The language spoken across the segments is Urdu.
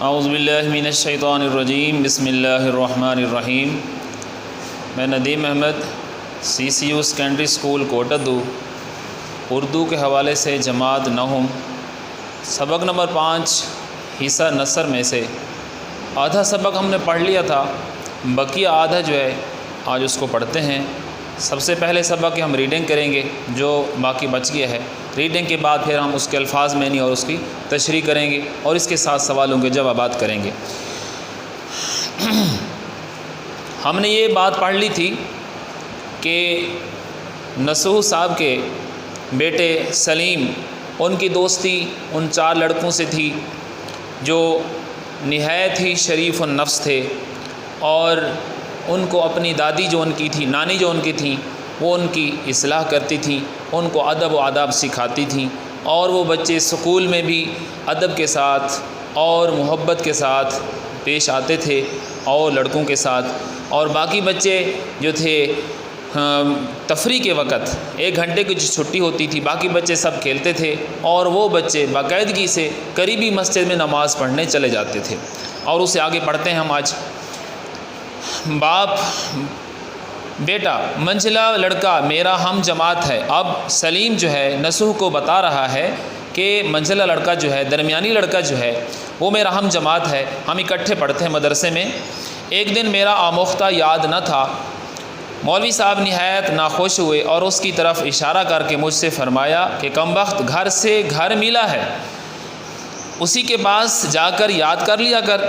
اعوذ باللہ من الشیطان الرجیم، بسم اللہ الرحمن الرحیم۔ میں Nadeem Ahmad CCU secondary school Kotdu Urdu کے حوالے سے جماعت نہم سبق نمبر 5 حصہ نثر میں سے آدھا سبق ہم نے پڑھ لیا تھا، بقیہ آدھا جو ہے آج اس کو پڑھتے ہیں۔ سب سے پہلے سبق ہم ریڈنگ کریں گے جو باقی بچ گیا ہے، ریڈنگ کے بعد پھر ہم اس کے الفاظ معنی اور اس کی تشریح کریں گے اور اس کے ساتھ سوالوں کے جوابات کریں گے۔ ہم نے یہ بات پڑھ لی تھی کہ نصوح صاحب کے بیٹے سلیم، ان کی دوستی ان 4 لڑکوں سے تھی جو نہایت ہی شریف النفس تھے، اور ان کو اپنی دادی جو ان کی تھی، نانی جو ان کی تھیں، وہ ان کی اصلاح کرتی تھیں، ان کو ادب و آداب سکھاتی تھیں، اور وہ بچے اسکول میں بھی ادب کے ساتھ اور محبت کے ساتھ پیش آتے تھے اور لڑکوں کے ساتھ، اور باقی بچے جو تھے تفریح کے وقت 1 گھنٹے کی جو چھٹی ہوتی تھی باقی بچے سب کھیلتے تھے، اور وہ بچے باقاعدگی سے قریبی مسجد میں نماز پڑھنے چلے جاتے تھے۔ اور اسے آگے پڑھتے ہیں ہم آج۔ باپ بیٹا منجھلا لڑکا میرا ہم جماعت ہے۔ اب سلیم جو ہے نصوح کو بتا رہا ہے کہ منجھلا لڑکا جو ہے، درمیانی لڑکا جو ہے، وہ میرا ہم جماعت ہے، ہم اکٹھے پڑھتے ہیں مدرسے میں۔ ایک دن میرا آموختہ یاد نہ تھا، مولوی صاحب نہایت ناخوش ہوئے اور اس کی طرف اشارہ کر کے مجھ سے فرمایا کہ کمبخت گھر سے گھر ملا ہے، اسی کے پاس جا کر یاد کر لیا کر۔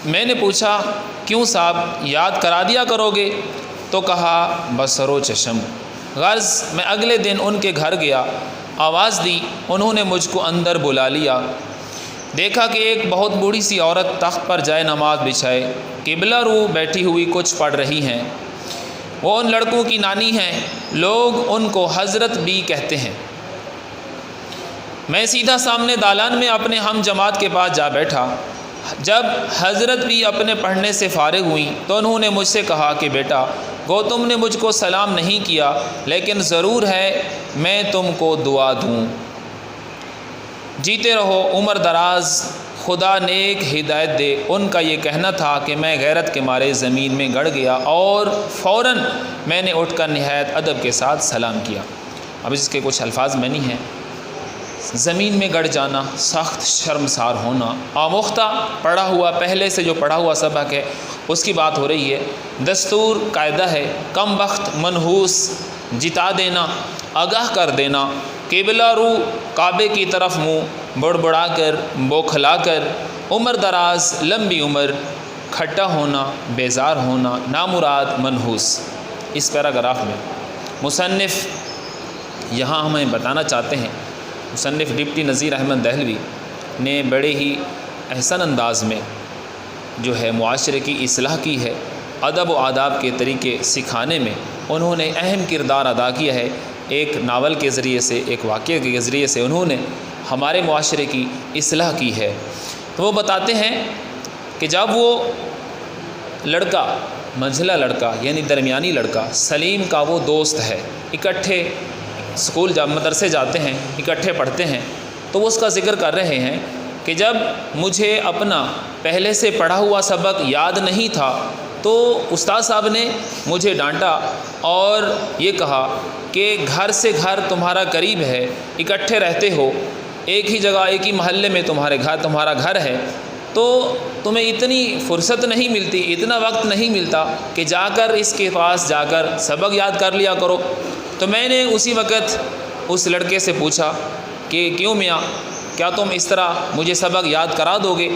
میں نے پوچھا کیوں صاحب، یاد کرا دیا کرو گے؟ تو کہا بصر و چشم۔ غرض میں اگلے دن ان کے گھر گیا، آواز دی، انہوں نے مجھ کو اندر بلا لیا۔ دیکھا کہ ایک بہت بوڑھی سی عورت تخت پر جائے نماز بچھائے قبلہ رو بیٹھی ہوئی کچھ پڑھ رہی ہیں۔ وہ ان لڑکوں کی نانی ہیں، لوگ ان کو حضرت بھی کہتے ہیں۔ میں سیدھا سامنے دالان میں اپنے ہم جماعت کے پاس جا بیٹھا۔ جب حضرت بھی اپنے پڑھنے سے فارغ ہوئیں تو انہوں نے مجھ سے کہا کہ بیٹا گو تم نے مجھ کو سلام نہیں کیا، لیکن ضرور ہے میں تم کو دعا دوں۔ جیتے رہو، عمر دراز، خدا نیک ہدایت دے۔ ان کا یہ کہنا تھا کہ میں غیرت کے مارے زمین میں گڑ گیا اور فوراً میں نے اٹھ کر نہایت ادب کے ساتھ سلام کیا۔ اب اس کے کچھ الفاظ میں نہیں ہیں۔ زمین میں گڑ جانا، سخت شرمسار ہونا، آموختہ پڑھا ہوا، پہلے سے جو پڑھا ہوا سبق ہے اس کی بات ہو رہی ہے۔ دستور قاعدہ ہے، کم بخت منحوس، جتا دینا، آگاہ کر دینا، قبلہ رو کعبے کی طرف منہ، بڑبڑا کر، بوکھلا کر، عمر دراز، لمبی عمر، کھٹا ہونا، بیزار ہونا، نامراد، منحوس۔ اس پیراگراف میں مصنف یہاں ہمیں بتانا چاہتے ہیں، مصنف ڈپٹی نذیر احمد دہلوی نے بڑے ہی احسن انداز میں جو ہے معاشرے کی اصلاح کی ہے، ادب و آداب کے طریقے سکھانے میں انہوں نے اہم کردار ادا کیا ہے۔ ایک ناول کے ذریعے سے، ایک واقعے کے ذریعے سے انہوں نے ہمارے معاشرے کی اصلاح کی ہے۔ تو وہ بتاتے ہیں کہ جب وہ لڑکا، منجھلا لڑکا یعنی درمیانی لڑکا سلیم کا وہ دوست ہے، اکٹھے اسکول مدرسے جاتے ہیں، اکٹھے پڑھتے ہیں، تو وہ اس کا ذکر کر رہے ہیں کہ جب مجھے اپنا پہلے سے پڑھا ہوا سبق یاد نہیں تھا تو استاد صاحب نے مجھے ڈانٹا اور یہ کہا کہ گھر سے گھر تمہارا قریب ہے، اکٹھے رہتے ہو، ایک ہی جگہ، ایک ہی محلے میں تمہارا گھر ہے، تو تمہیں اتنی فرصت نہیں ملتی، اتنا وقت نہیں ملتا کہ جا کر اس کے پاس جا کر سبق یاد کر لیا کرو۔ تو میں نے اسی وقت اس لڑکے سے پوچھا کہ کیوں میاں، کیا تم اس طرح مجھے سبق یاد کرا دو گے؟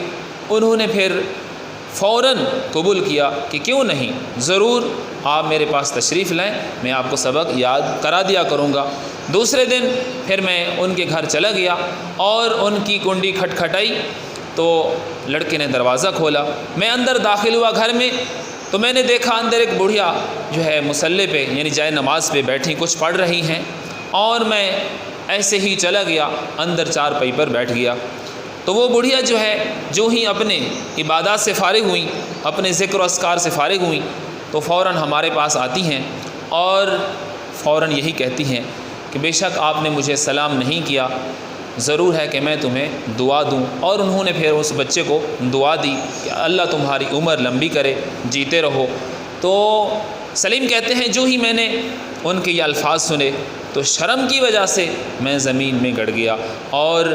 انہوں نے پھر فوراً قبول کیا کہ کیوں نہیں، ضرور آپ میرے پاس تشریف لائیں، میں آپ کو سبق یاد کرا دیا کروں گا۔ دوسرے دن پھر میں ان کے گھر چلا گیا اور ان کی کنڈی کھٹکھٹائی تو لڑکے نے دروازہ کھولا۔ میں اندر داخل ہوا گھر میں تو میں نے دیکھا اندر ایک بڑھیا جو ہے مصلی پہ یعنی جائے نماز پہ بیٹھی کچھ پڑھ رہی ہیں، اور میں ایسے ہی چلا گیا، اندر چارپائی پر بیٹھ گیا۔ تو وہ بڑھیا جو ہے جو ہی اپنے عبادات سے فارغ ہوئیں، اپنے ذکر و اذکار سے فارغ ہوئیں، تو فوراً ہمارے پاس آتی ہیں اور فوراً یہی کہتی ہیں کہ بے شک آپ نے مجھے سلام نہیں کیا، ضرور ہے کہ میں تمہیں دعا دوں۔ اور انہوں نے پھر اس بچے کو دعا دی کہ اللہ تمہاری عمر لمبی کرے، جیتے رہو۔ تو سلیم کہتے ہیں جو ہی میں نے ان کے یہ الفاظ سنے تو شرم کی وجہ سے میں زمین میں گڑ گیا اور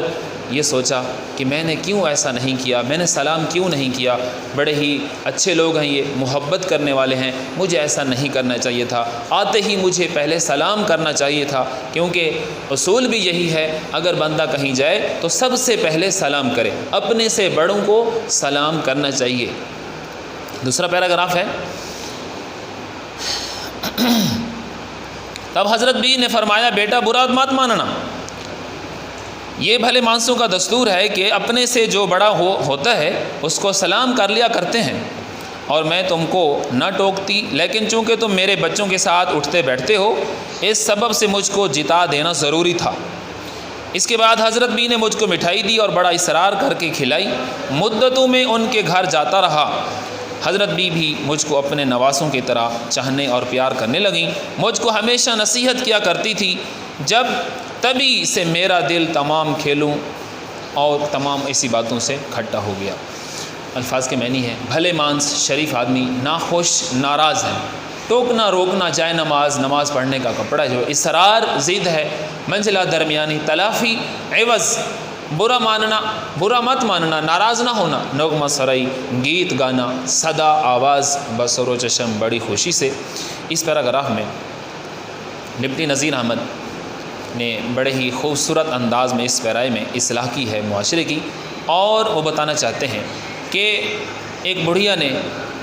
یہ سوچا کہ میں نے کیوں ایسا نہیں کیا، میں نے سلام کیوں نہیں کیا، بڑے ہی اچھے لوگ ہیں، یہ محبت کرنے والے ہیں، مجھے ایسا نہیں کرنا چاہیے تھا، آتے ہی مجھے پہلے سلام کرنا چاہیے تھا، کیونکہ اصول بھی یہی ہے اگر بندہ کہیں جائے تو سب سے پہلے سلام کرے، اپنے سے بڑوں کو سلام کرنا چاہیے۔ دوسرا پیراگراف ہے، تب حضرت بی نے فرمایا بیٹا برا مت ماننا، یہ بھلے مانسوں کا دستور ہے کہ اپنے سے جو بڑا ہوتا ہے اس کو سلام کر لیا کرتے ہیں، اور میں تم کو نہ ٹوکتی، لیکن چونکہ تم میرے بچوں کے ساتھ اٹھتے بیٹھتے ہو اس سبب سے مجھ کو جتا دینا ضروری تھا۔ اس کے بعد حضرت بی نے مجھ کو مٹھائی دی اور بڑا اصرار کر کے کھلائی، مدتوں میں ان کے گھر جاتا رہا۔ حضرت بی بھی مجھ کو اپنے نواسوں کی طرح چاہنے اور پیار کرنے لگیں، مجھ کو ہمیشہ نصیحت کیا کرتی تھی، جب تبھی سے میرا دل تمام کھیلوں اور تمام ایسی باتوں سے کھٹا ہو گیا۔ الفاظ کے معنی ہے بھلے مانس شریف آدمی ناخوش ناراض ہے، ٹوکنا روکنا جائے نماز پڑھنے کا کپڑا جو اصرار ضد ہے، منزلہ درمیانی تلافی عوض، برا مت ماننا، ناراض نہ ہونا، نغمہ سرائی گیت گانا، صدا آواز بصر و چشم بڑی خوشی سے۔ اس پیراگراف میں ڈپٹی نذیر احمد نے بڑے ہی خوبصورت انداز میں اس پیرائے میں اصلاح کی ہے معاشرے کی، اور وہ بتانا چاہتے ہیں کہ ایک بڑھیا نے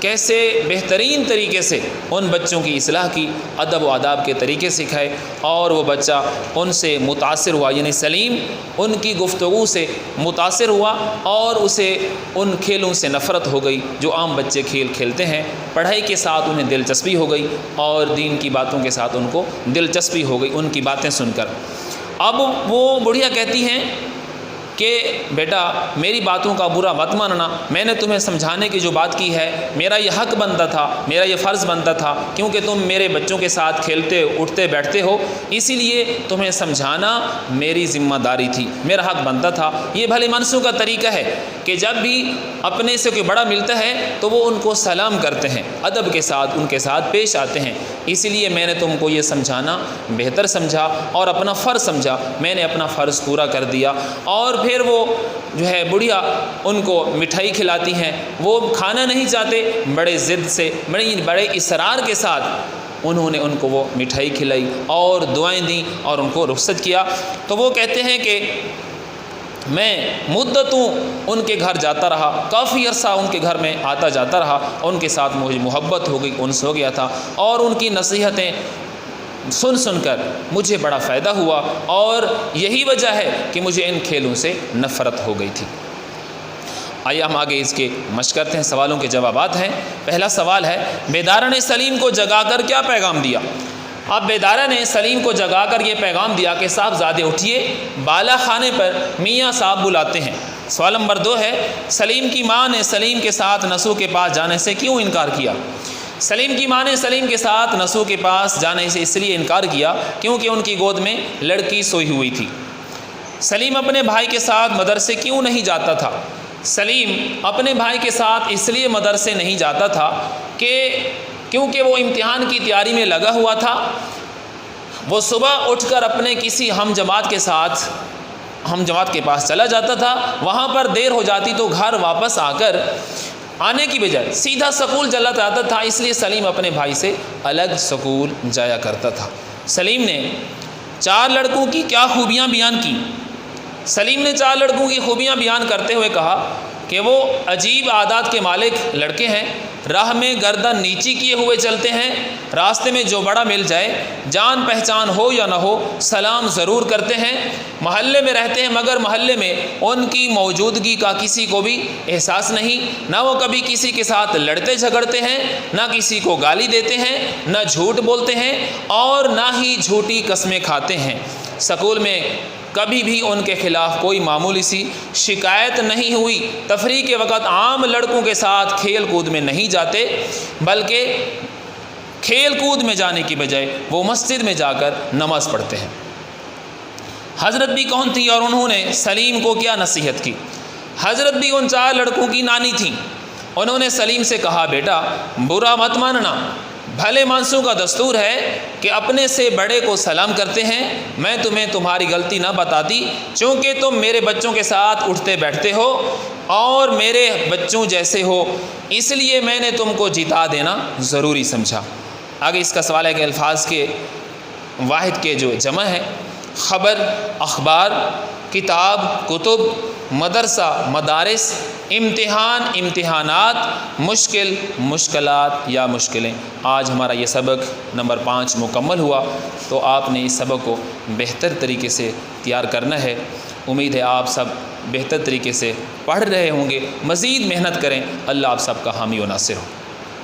کیسے بہترین طریقے سے ان بچوں کی اصلاح کی، ادب و آداب کے طریقے سکھائے، اور وہ بچہ ان سے متاثر ہوا، یعنی سلیم ان کی گفتگو سے متاثر ہوا اور اسے ان کھیلوں سے نفرت ہو گئی جو عام بچے کھیل کھیلتے ہیں، پڑھائی کے ساتھ انہیں دلچسپی ہو گئی اور دین کی باتوں کے ساتھ ان کو دلچسپی ہو گئی ان کی باتیں سن کر۔ اب وہ بڑھیا کہتی ہیں کہ بیٹا میری باتوں کا برا مت ماننا، میں نے تمہیں سمجھانے کی جو بات کی ہے میرا یہ حق بنتا تھا، میرا یہ فرض بنتا تھا، کیونکہ تم میرے بچوں کے ساتھ کھیلتے اٹھتے بیٹھتے ہو، اسی لیے تمہیں سمجھانا میری ذمہ داری تھی، میرا حق بنتا تھا۔ یہ بھلے منسوں کا طریقہ ہے کہ جب بھی اپنے سے کوئی بڑا ملتا ہے تو وہ ان کو سلام کرتے ہیں، ادب کے ساتھ ان کے ساتھ پیش آتے ہیں، اسی لیے میں نے تم کو یہ سمجھانا بہتر سمجھا اور اپنا فرض سمجھا، میں نے اپنا فرض پورا کر دیا۔ اور پھر وہ جو ہے بڑھیا ان کو مٹھائی کھلاتی ہیں، وہ کھانا نہیں چاہتے، بڑے ضد سے بڑے اصرار کے ساتھ انہوں نے ان کو وہ مٹھائی کھلائی اور دعائیں دیں اور ان کو رخصت کیا۔ تو وہ کہتے ہیں کہ میں مدتوں ان کے گھر جاتا رہا، کافی عرصہ ان کے گھر میں آتا جاتا رہا، ان کے ساتھ مجھے محبت ہو گئی، انس ہو گیا تھا، اور ان کی نصیحتیں سن کر مجھے بڑا فائدہ ہوا، اور یہی وجہ ہے کہ مجھے ان کھیلوں سے نفرت ہو گئی تھی۔ آئیے ہم آگے اس کے مشق کرتے ہیں، سوالوں کے جوابات ہیں۔ پہلا سوال ہے بیدارہ نے سلیم کو جگا کر کیا پیغام دیا؟ اب بیدارہ نے سلیم کو جگا کر یہ پیغام دیا کہ صاحبزادے اٹھیے، بالا خانے پر میاں صاحب بلاتے ہیں۔ سوال نمبر 2 ہے سلیم کی ماں نے سلیم کے ساتھ نسو کے پاس جانے سے کیوں انکار کیا؟ سلیم کی ماں نے سلیم کے ساتھ نسو کے پاس جانے سے اس لیے انکار کیا کیونکہ ان کی گود میں لڑکی سوئی ہوئی تھی۔ سلیم اپنے بھائی کے ساتھ مدرسے کیوں نہیں جاتا تھا؟ سلیم اپنے بھائی کے ساتھ اس لیے مدرسے نہیں جاتا تھا کہ کیونکہ وہ امتحان کی تیاری میں لگا ہوا تھا۔ وہ صبح اٹھ کر اپنے کسی ہم جماعت کے پاس چلا جاتا تھا، وہاں پر دیر ہو جاتی تو گھر واپس آنے کی بجائے سیدھا سکول چلا جاتا تھا، اس لیے سلیم اپنے بھائی سے الگ سکول جایا کرتا تھا۔ سلیم نے 4 لڑکوں کی کیا خوبیاں بیان کی؟ سلیم نے 4 لڑکوں کی خوبیاں بیان کرتے ہوئے کہا کہ وہ عجیب عادات کے مالک لڑکے ہیں، راہ میں گردن نیچی کیے ہوئے چلتے ہیں، راستے میں جو بڑا مل جائے جان پہچان ہو یا نہ ہو سلام ضرور کرتے ہیں، محلے میں رہتے ہیں مگر محلے میں ان کی موجودگی کا کسی کو بھی احساس نہیں، نہ وہ کبھی کسی کے ساتھ لڑتے جھگڑتے ہیں، نہ کسی کو گالی دیتے ہیں، نہ جھوٹ بولتے ہیں اور نہ ہی جھوٹی قسمیں کھاتے ہیں۔ سکول میں کبھی بھی ان کے خلاف کوئی معمولی سی شکایت نہیں ہوئی۔ تفریح کے وقت عام لڑکوں کے ساتھ کھیل کود میں نہیں جاتے، بلکہ کھیل کود میں جانے کی بجائے وہ مسجد میں جا کر نماز پڑھتے ہیں۔ حضرت بھی کون تھی اور انہوں نے سلیم کو کیا نصیحت کی؟ حضرت بھی ان 4 لڑکوں کی نانی تھیں. انہوں نے سلیم سے کہا بیٹا برا مت ماننا، بھلے مانسوں کا دستور ہے کہ اپنے سے بڑے کو سلام کرتے ہیں. میں تمہیں تمہاری غلطی نہ بتاتی، چونکہ تم میرے بچوں کے ساتھ اٹھتے بیٹھتے ہو اور میرے بچوں جیسے ہو، اس لیے میں نے تم کو جتا دینا ضروری سمجھا. آگے اس کا سوال ہے کہ الفاظ کے واحد کے جو جمع ہے، خبر اخبار، کتاب کتب، مدرسہ مدارس، امتحان امتحانات، مشکل مشکلات یا مشکلیں. آج ہمارا یہ سبق نمبر 5 مکمل ہوا. تو آپ نے اس سبق کو بہتر طریقے سے تیار کرنا ہے. امید ہے آپ سب بہتر طریقے سے پڑھ رہے ہوں گے. مزید محنت کریں. اللہ آپ سب کا حامی و ناصر ہو.